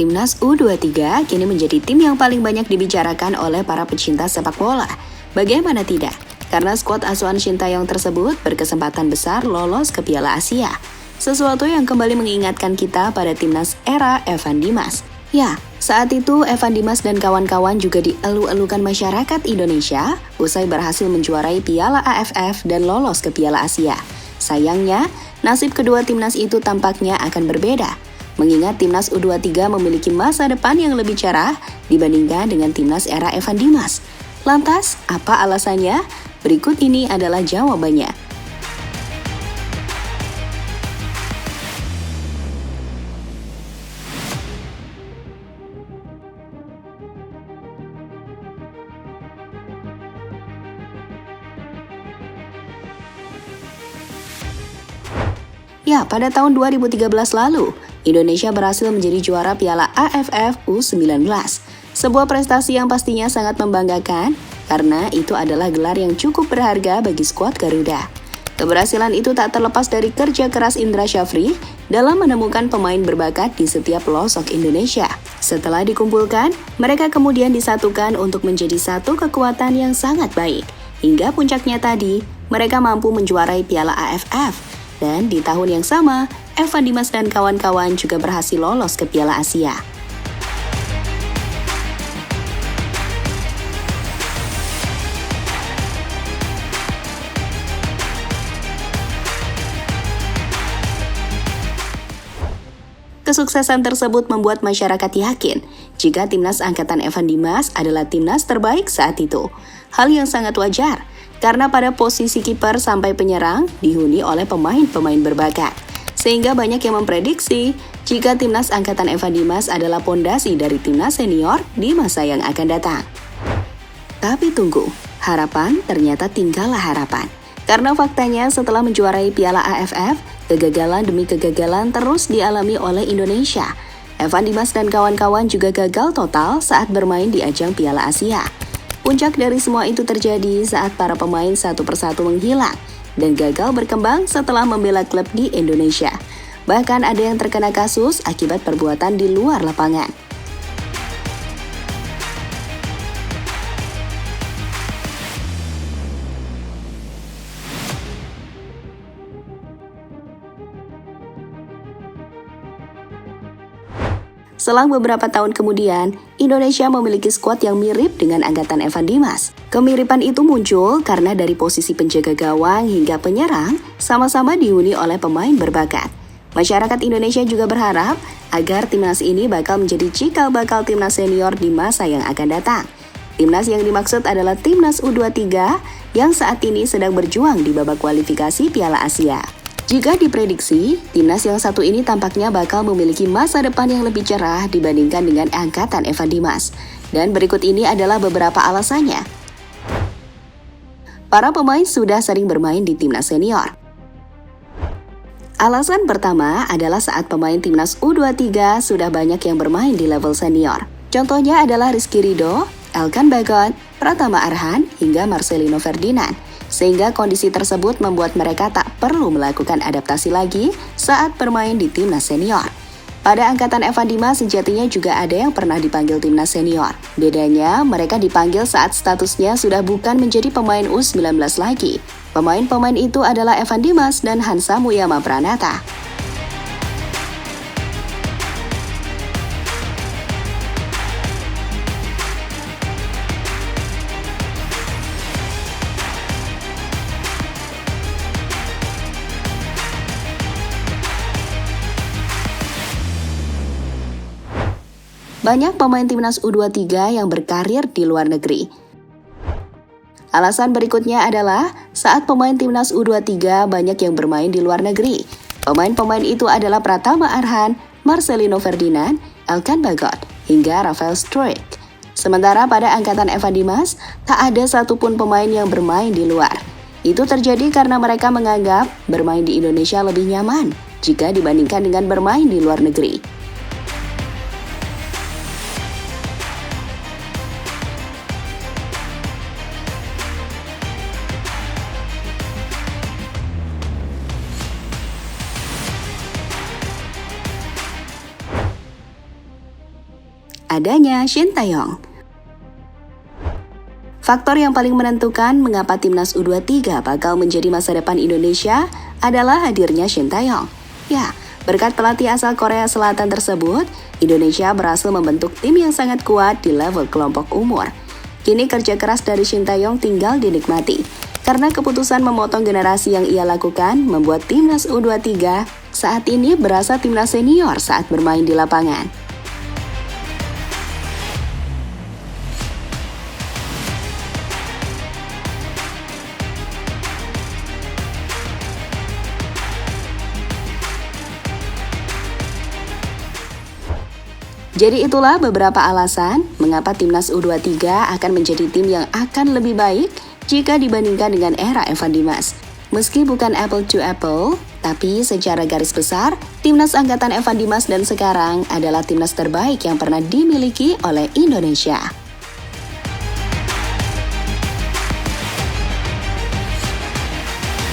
Timnas U23 kini menjadi tim yang paling banyak dibicarakan oleh para pecinta sepak bola. Bagaimana tidak? Karena skuad asuhan Sintayong tersebut berkesempatan besar lolos ke Piala Asia. Sesuatu yang kembali mengingatkan kita pada timnas era Evan Dimas. Ya, saat itu Evan Dimas dan kawan-kawan juga dielu-elukan masyarakat Indonesia usai berhasil menjuarai Piala AFF dan lolos ke Piala Asia. Sayangnya, nasib kedua timnas itu tampaknya akan berbeda. Mengingat timnas U23 memiliki masa depan yang lebih cerah dibandingkan dengan timnas era Evan Dimas. Lantas, apa alasannya? Berikut ini adalah jawabannya. Ya, pada tahun 2013 lalu, Indonesia berhasil menjadi juara Piala AFF U19. Sebuah prestasi yang pastinya sangat membanggakan, karena itu adalah gelar yang cukup berharga bagi skuad Garuda. Keberhasilan itu tak terlepas dari kerja keras Indra Syafri dalam menemukan pemain berbakat di setiap pelosok Indonesia. Setelah dikumpulkan, mereka kemudian disatukan untuk menjadi satu kekuatan yang sangat baik. Hingga puncaknya tadi, mereka mampu menjuarai Piala AFF. Dan di tahun yang sama, Evan Dimas dan kawan-kawan juga berhasil lolos ke Piala Asia. Kesuksesan tersebut membuat masyarakat yakin jika timnas angkatan Evan Dimas adalah timnas terbaik saat itu. Hal yang sangat wajar, karena pada posisi kiper sampai penyerang dihuni oleh pemain-pemain berbakat. Sehingga banyak yang memprediksi jika timnas angkatan Evan Dimas adalah pondasi dari timnas senior di masa yang akan datang. Tapi tunggu, harapan ternyata tinggallah harapan. Karena faktanya setelah menjuarai Piala AFF, kegagalan demi kegagalan terus dialami oleh Indonesia. Evan Dimas dan kawan-kawan juga gagal total saat bermain di ajang Piala Asia. Puncak dari semua itu terjadi saat para pemain satu persatu menghilang dan gagal berkembang setelah membela klub di Indonesia. Bahkan ada yang terkena kasus akibat perbuatan di luar lapangan. Selang beberapa tahun kemudian, Indonesia memiliki skuad yang mirip dengan angkatan Evan Dimas. Kemiripan itu muncul karena dari posisi penjaga gawang hingga penyerang sama-sama dihuni oleh pemain berbakat. Masyarakat Indonesia juga berharap agar timnas ini bakal menjadi cikal bakal timnas senior di masa yang akan datang. Timnas yang dimaksud adalah timnas U23 yang saat ini sedang berjuang di babak kualifikasi Piala Asia. Jika diprediksi, timnas yang satu ini tampaknya bakal memiliki masa depan yang lebih cerah dibandingkan dengan angkatan Evan Dimas. Dan berikut ini adalah beberapa alasannya. Para pemain sudah sering bermain di timnas senior. Alasan pertama adalah saat pemain timnas U23 sudah banyak yang bermain di level senior. Contohnya adalah Rizky Ridho, Elkan Bagot, Pratama Arhan, hingga Marcelino Ferdinand. Sehingga kondisi tersebut membuat mereka tak perlu melakukan adaptasi lagi saat bermain di timnas senior. Pada angkatan Evan Dimas sejatinya juga ada yang pernah dipanggil timnas senior. Bedanya, mereka dipanggil saat statusnya sudah bukan menjadi pemain U19 lagi. Pemain-pemain itu adalah Evan Dimas dan Hansa Muyama Pranata. Banyak pemain timnas U23 yang berkarir di luar negeri. Alasan berikutnya adalah saat pemain timnas U23 banyak yang bermain di luar negeri. Pemain-pemain itu adalah Pratama Arhan, Marcelino Ferdinand, Elkan Bagot, hingga Rafael Struijk. Sementara pada angkatan Evan Dimas, tak ada satupun pemain yang bermain di luar. Itu terjadi karena mereka menganggap bermain di Indonesia lebih nyaman jika dibandingkan dengan bermain di luar negeri. adanya Shin Tae-yong. Faktor yang paling menentukan mengapa timnas U23 bakal menjadi masa depan Indonesia adalah hadirnya Shin Tae-yong. Ya, berkat pelatih asal Korea Selatan tersebut, Indonesia berhasil membentuk tim yang sangat kuat di level kelompok umur. Kini kerja keras dari Shin Tae-yong tinggal dinikmati, karena keputusan memotong generasi yang ia lakukan membuat timnas U23 saat ini berasa timnas senior saat bermain di lapangan. Jadi itulah beberapa alasan mengapa timnas U23 akan menjadi tim yang akan lebih baik jika dibandingkan dengan era Evan Dimas. Meski bukan apple to apple, tapi secara garis besar, timnas angkatan Evan Dimas dan sekarang adalah timnas terbaik yang pernah dimiliki oleh Indonesia.